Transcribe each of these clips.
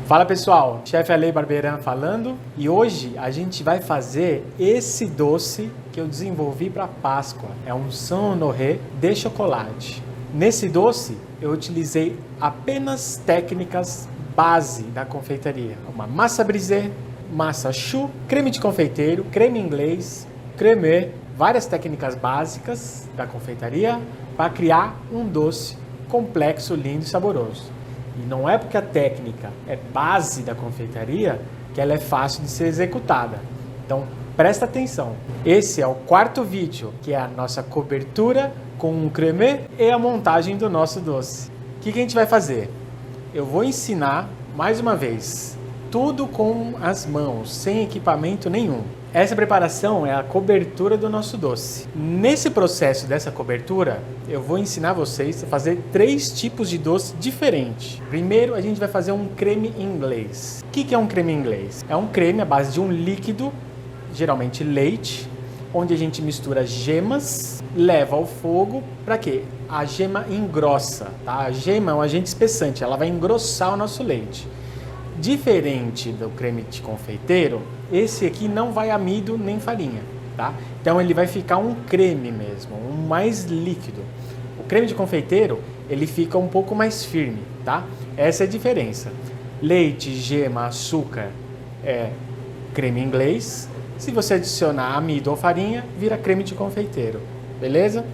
Fala pessoal, Chefe Ale Barberan falando e hoje a gente vai fazer esse doce que eu desenvolvi para Páscoa. É um Saint Honoré de chocolate. Nesse doce eu utilizei apenas técnicas base da confeitaria. Uma massa brisée, massa choux, creme de confeiteiro, creme inglês, cremé, várias técnicas básicas da confeitaria para criar um doce complexo, lindo e saboroso. E não é porque a técnica é base da confeitaria que ela é fácil de ser executada. Então, presta atenção. Esse é o quarto vídeo, que é a nossa cobertura com um cremé e a montagem do nosso doce. O que a gente vai fazer? Eu vou ensinar, mais uma vez, tudo com as mãos, sem equipamento nenhum. Essa preparação é a cobertura do nosso doce. Nesse processo dessa cobertura, eu vou ensinar vocês a fazer 3 tipos de doce diferentes. Primeiro, a gente vai fazer um creme inglês. O que é um creme inglês? É um creme à base de um líquido, geralmente leite, onde a gente mistura gemas, leva ao fogo, para quê? A gema engrossa, tá? A gema é um agente espessante, ela vai engrossar o nosso leite. Diferente do creme de confeiteiro, esse aqui não vai amido nem farinha, tá? Então ele vai ficar um creme mesmo, um mais líquido. O creme de confeiteiro, ele fica um pouco mais firme, tá? Essa é a diferença. Leite, gema, açúcar é creme inglês. Se você adicionar amido ou farinha, vira creme de confeiteiro, beleza?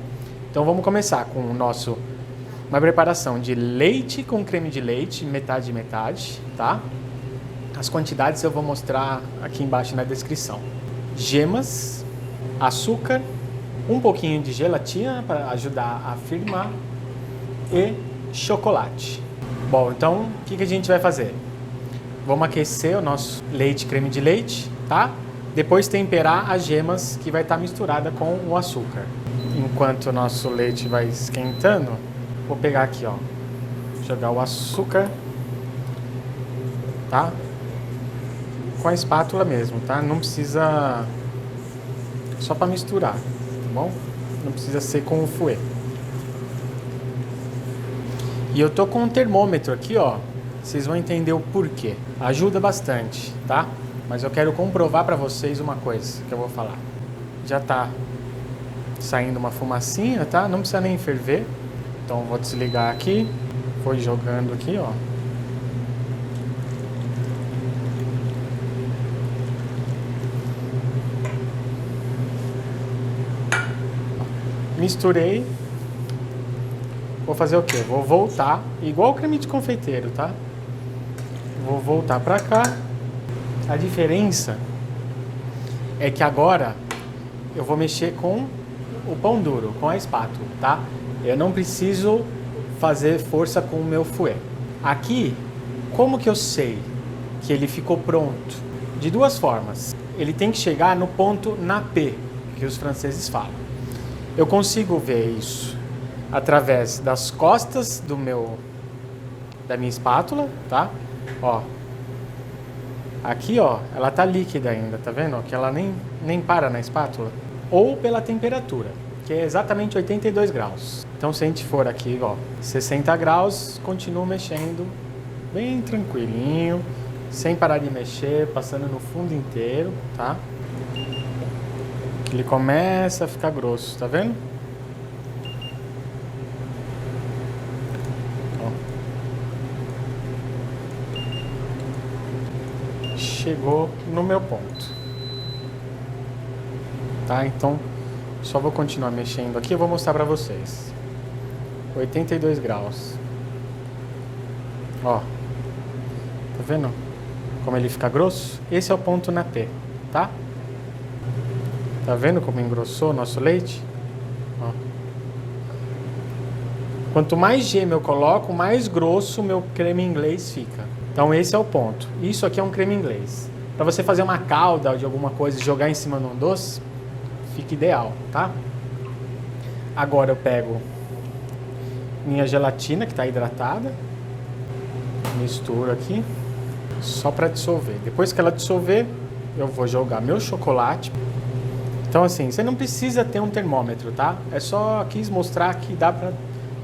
Então vamos começar com uma preparação de leite com creme de leite, metade e metade, tá? As quantidades eu vou mostrar aqui embaixo na descrição. Gemas, açúcar, um pouquinho de gelatina para ajudar a firmar e chocolate. Bom, então o que a gente vai fazer? Vamos aquecer o nosso leite, creme de leite, tá? Depois temperar as gemas que vai estar misturada com o açúcar. Enquanto o nosso leite vai esquentando, vou pegar aqui, ó, jogar o açúcar, tá? Com a espátula mesmo, tá? Não precisa, só para misturar, tá bom? Não precisa ser com o fouet. E eu tô com um termômetro aqui, ó. Vocês vão entender o porquê. Ajuda bastante, tá? Mas eu quero comprovar para vocês uma coisa que eu vou falar. Já tá saindo uma fumacinha, tá? Não precisa nem ferver. Então vou desligar aqui, foi jogando aqui, ó. Misturei. Vou fazer o quê? Vou voltar, igual o creme de confeiteiro, tá? Vou voltar pra cá. A diferença é que agora eu vou mexer com o pão duro, com a espátula, tá? Eu não preciso fazer força com o meu fouet. Aqui, como que eu sei que ele ficou pronto? De duas formas. Ele tem que chegar no ponto nappé, que os franceses falam. Eu consigo ver isso através das costas da minha espátula, tá? Ó. Aqui, ó, ela tá líquida ainda, tá vendo? Que ela nem para na espátula. Ou pela temperatura, que é exatamente 82 graus. Então, se a gente for aqui, ó, 60 graus, continuo mexendo bem tranquilinho, sem parar de mexer, passando no fundo inteiro, tá? Ele começa a ficar grosso, tá vendo? Ó. Chegou no meu ponto. Tá? Então, só vou continuar mexendo aqui, eu vou mostrar pra vocês. 82 graus. Ó. Tá vendo como ele fica grosso? Esse é o ponto nappé, tá? Tá vendo como engrossou o nosso leite? Ó. Quanto mais gema eu coloco, mais grosso o meu creme inglês fica. Então esse é o ponto. Isso aqui é um creme inglês. Para você fazer uma calda de alguma coisa e jogar em cima de um doce, fica ideal, tá? Agora eu pego minha gelatina que está hidratada, misturo aqui, só para dissolver. Depois que ela dissolver, eu vou jogar meu chocolate. Então assim, você não precisa ter um termômetro, tá? É só quis mostrar que dá para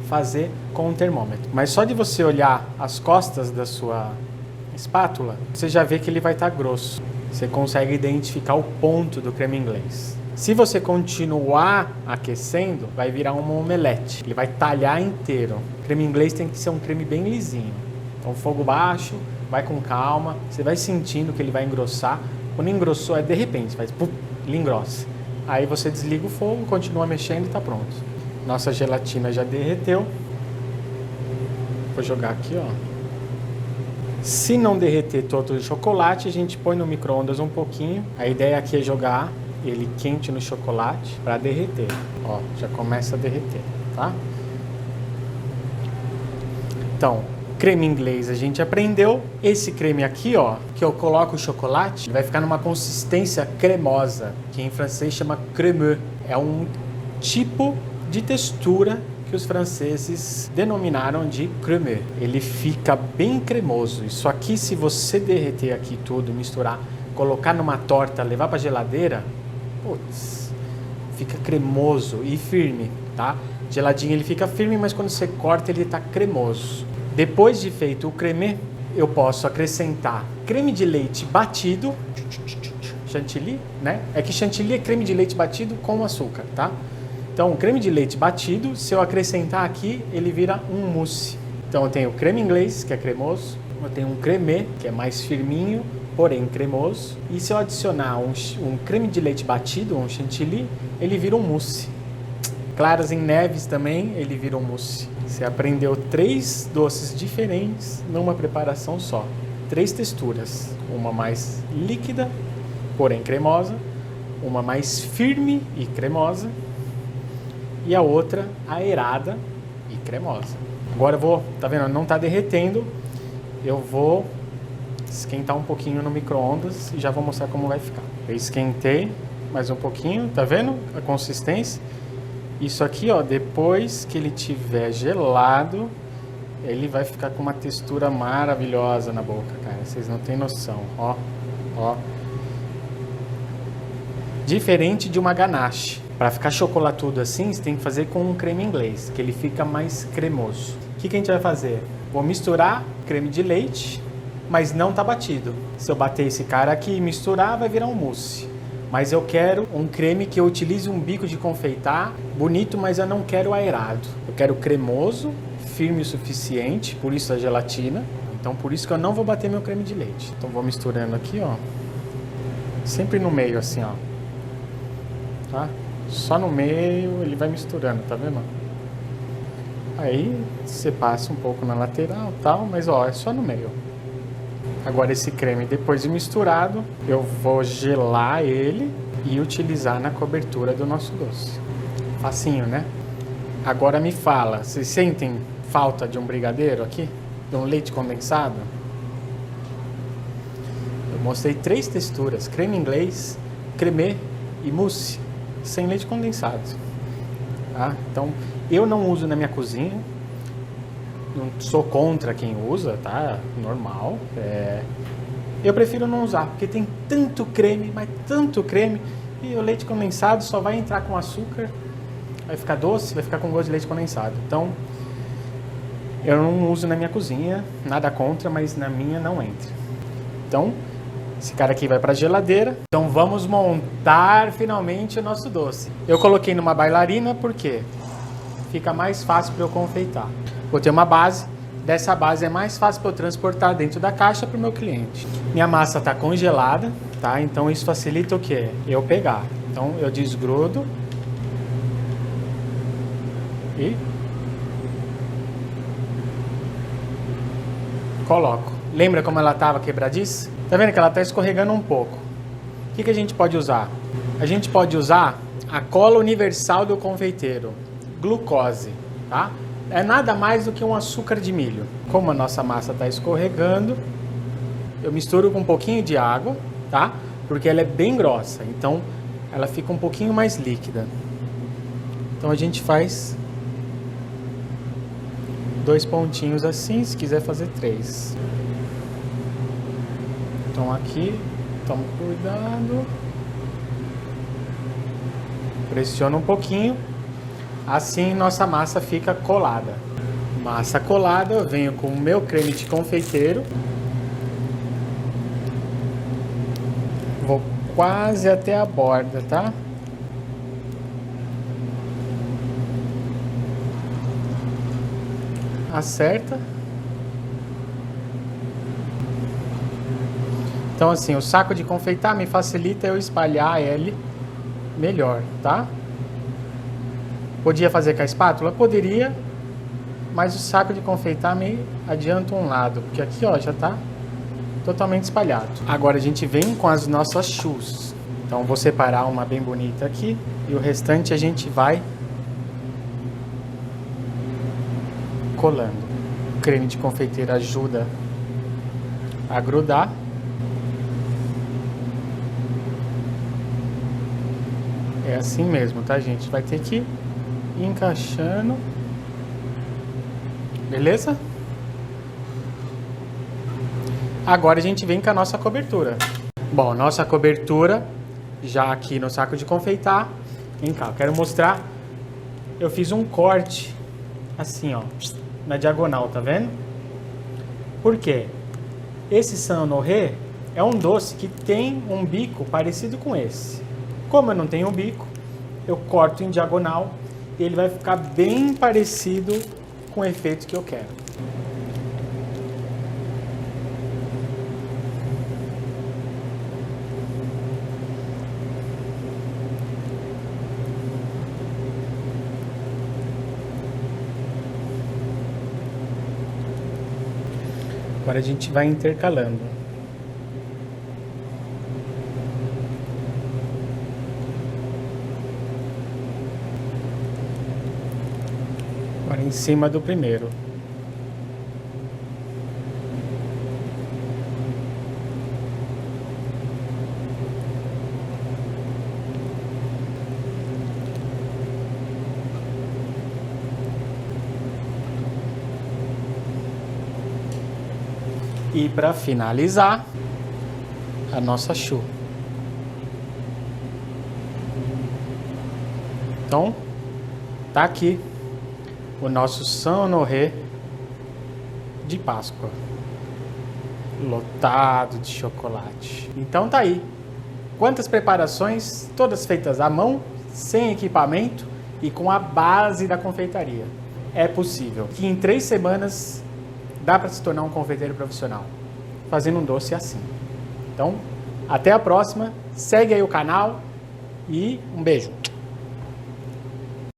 fazer com um termômetro. Mas só de você olhar as costas da sua espátula, você já vê que ele vai estar grosso. Você consegue identificar o ponto do creme inglês. Se você continuar aquecendo, vai virar uma omelete. Ele vai talhar inteiro. O creme inglês tem que ser um creme bem lisinho. Então, fogo baixo, vai com calma. Você vai sentindo que ele vai engrossar. Quando engrossou, é de repente, faz pum, ele engrossa. Aí você desliga o fogo, continua mexendo e está pronto. Nossa gelatina já derreteu. Vou jogar aqui, ó. Se não derreter todo o chocolate, a gente põe no micro-ondas um pouquinho. A ideia aqui é jogar ele quente no chocolate para derreter. Ó, já começa a derreter, tá? Então, creme inglês a gente aprendeu. Esse creme aqui, ó, que eu coloco o chocolate, vai ficar numa consistência cremosa, que em francês chama crémeux. É um tipo de textura que os franceses denominaram de crémeux. Ele fica bem cremoso. Isso aqui, se você derreter aqui tudo, misturar, colocar numa torta, levar para geladeira, putz, fica cremoso e firme, tá? Geladinho ele fica firme, mas quando você corta ele tá cremoso. Depois de feito o creme, eu posso acrescentar creme de leite batido, chantilly, né? É que chantilly é creme de leite batido com açúcar, tá? Então, o creme de leite batido, se eu acrescentar aqui, ele vira um mousse. Então, eu tenho o creme inglês, que é cremoso, eu tenho um creme, que é mais firminho, porém cremoso. E se eu adicionar um creme de leite batido, um chantilly, ele vira um mousse. Claras em neves também, ele vira um mousse. Você aprendeu 3 doces diferentes numa preparação só. 3 texturas. Uma mais líquida, porém cremosa. Uma mais firme e cremosa. E a outra aerada e cremosa. Agora eu vou, tá vendo? Não tá derretendo. Eu vou esquentar um pouquinho no micro-ondas e já vou mostrar como vai ficar. Eu esquentei mais um pouquinho, tá vendo a consistência? Isso aqui, ó, depois que ele tiver gelado, ele vai ficar com uma textura maravilhosa na boca, cara. Vocês não têm noção, ó, ó. Diferente de uma ganache. Para ficar chocolatudo assim, você tem que fazer com um creme inglês, que ele fica mais cremoso. O que a gente vai fazer? Vou misturar creme de leite, mas não tá batido. Se eu bater esse cara aqui e misturar, vai virar um mousse. Mas eu quero um creme que eu utilize um bico de confeitar, bonito, mas eu não quero aerado. Eu quero cremoso, firme o suficiente, por isso a gelatina. Então por isso que eu não vou bater meu creme de leite. Então vou misturando aqui, ó. Sempre no meio assim, ó. Tá? Só no meio ele vai misturando, tá vendo? Aí você passa um pouco na lateral e tal, mas ó, é só no meio. Agora esse creme, depois de misturado, eu vou gelar ele e utilizar na cobertura do nosso doce. Facinho, né? Agora me fala, vocês sentem falta de um brigadeiro aqui? De um leite condensado? Eu mostrei 3 texturas, creme inglês, creme e mousse, sem leite condensado. Tá? Então, eu não uso na minha cozinha. Não sou contra quem usa, tá? Normal. Eu prefiro não usar, porque tem tanto creme, mas tanto creme, e o leite condensado só vai entrar com açúcar, vai ficar doce, vai ficar com gosto de leite condensado. Então, eu não uso na minha cozinha, nada contra, mas na minha não entra. Então, esse cara aqui vai para a geladeira. Então, vamos montar finalmente o nosso doce. Eu coloquei numa bailarina porque fica mais fácil para eu confeitar. Vou ter uma base, dessa base é mais fácil para eu transportar dentro da caixa para o meu cliente. Minha massa está congelada, tá? Então isso facilita o quê? Eu pegar. Então eu desgrudo e coloco. Lembra como ela estava quebradiça? Tá vendo que ela está escorregando um pouco? O que a gente pode usar? A gente pode usar a cola universal do confeiteiro, glucose, tá? É nada mais do que um açúcar de milho. Como a nossa massa está escorregando, eu misturo com um pouquinho de água, tá? Porque ela é bem grossa, então ela fica um pouquinho mais líquida. Então a gente faz 2 pontinhos assim, se quiser fazer 3. Então aqui, toma cuidado. Pressiona um pouquinho. Assim nossa massa fica colada. Massa colada, eu venho com o meu creme de confeiteiro quase até a borda, tá? Acerta. Então assim, o saco de confeitar me facilita eu espalhar ele melhor, tá? Podia fazer com a espátula? Poderia, mas o saco de confeitar me adianta um lado, porque aqui ó, já tá totalmente espalhado. Agora a gente vem com as nossas chus. Então vou separar uma bem bonita aqui e o restante a gente vai colando. O creme de confeiteiro ajuda a grudar. É assim mesmo, tá, gente? Vai ter que ir encaixando. Beleza? Agora a gente vem com a nossa cobertura. Bom, nossa cobertura já aqui no saco de confeitar. Vem cá, eu quero mostrar. Eu fiz um corte assim, ó, na diagonal, tá vendo? Por quê? Esse Saint-Honoré é um doce que tem um bico parecido com esse. Como eu não tenho bico, eu corto em diagonal e ele vai ficar bem parecido com o efeito que eu quero. Agora a gente vai intercalando. Agora em cima do primeiro. E para finalizar, a nossa chu. Então, tá aqui o nosso Saint-Honoré de Páscoa, lotado de chocolate. Então tá aí. Quantas preparações, todas feitas à mão, sem equipamento e com a base da confeitaria. É possível que em 3 semanas dá para se tornar um confeiteiro profissional, fazendo um doce assim. Então, até a próxima, segue aí o canal e um beijo!